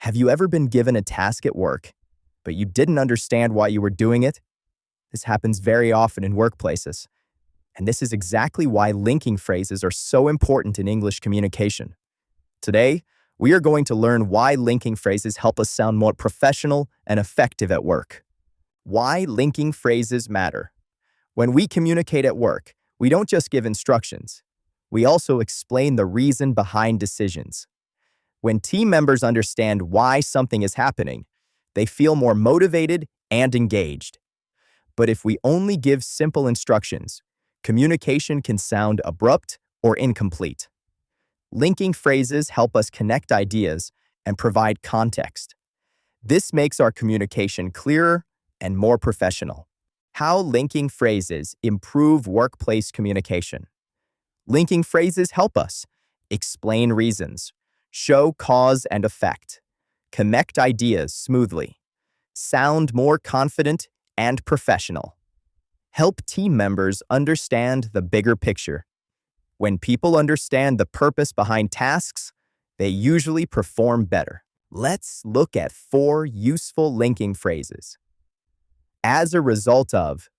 Have you ever been given a task at work, but you didn't understand why you were doing it? This happens very often in workplaces. And this is exactly why linking phrases are so important in English communication. Today, we are going to learn why linking phrases help us sound more professional and effective at work. Why linking phrases matter. When we communicate at work, we don't just give instructions. We also explain the reason behind decisions. When team members understand why something is happening, they feel more motivated and engaged. But if we only give simple instructions, communication can sound abrupt or incomplete. Linking phrases help us connect ideas and provide context. This makes our communication clearer and more professional. How linking phrases improve workplace communication. Linking phrases help us explain reasons, show cause and effect, connect ideas smoothly, sound more confident and professional. Help team members understand the bigger picture. When people understand the purpose behind tasks, they usually perform better. Let's look at 4 useful linking phrases. As a result of.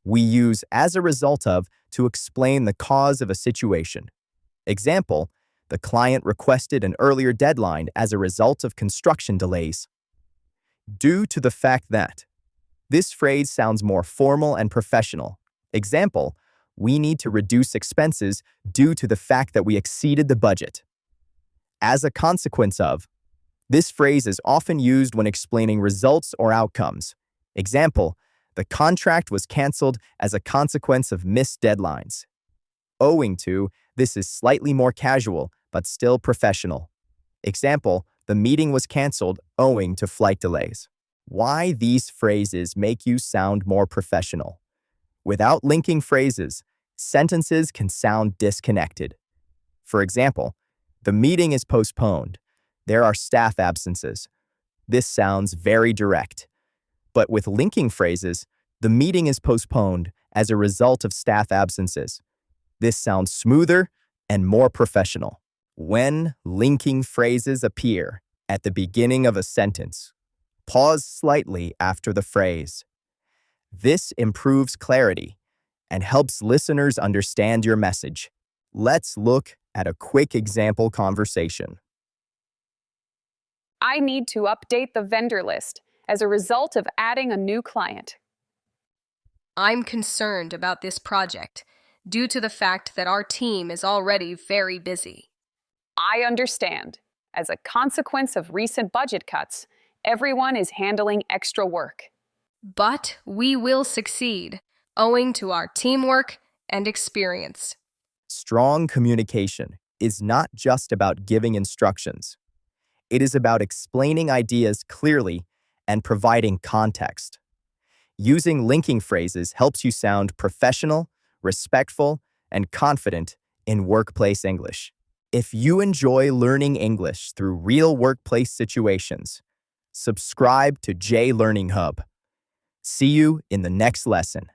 We use as a result of to explain the cause of a situation. Example, the client requested an earlier deadline as a result of construction delays. Due to the fact that. This phrase sounds more formal and professional. Example, we need to reduce expenses due to the fact that we exceeded the budget. As a consequence of. This phrase is often used when explaining results or outcomes. Example, the contract was canceled as a consequence of missed deadlines. Owing to, this is slightly more casual, but still professional. Example, the meeting was canceled owing to flight delays. Why these phrases make you sound more professional. Without linking phrases, sentences can sound disconnected. For example, the meeting is postponed. There are staff absences. This sounds very direct. But with linking phrases, the meeting is postponed as a result of staff absences. This sounds smoother and more professional. When linking phrases appear at the beginning of a sentence, pause slightly after the phrase. This improves clarity and helps listeners understand your message. Let's look at a quick example conversation. I need to update the vendor list as a result of adding a new client. I'm concerned about this project due to the fact that our team is already very busy. I understand. As a consequence of recent budget cuts, everyone is handling extra work. But we will succeed, owing to our teamwork and experience. Strong communication is not just about giving instructions. It is about explaining ideas clearly and providing context. Using linking phrases helps you sound professional, respectful, and confident in workplace English. If you enjoy learning English through real workplace situations, subscribe to J Learning Hub. See you in the next lesson.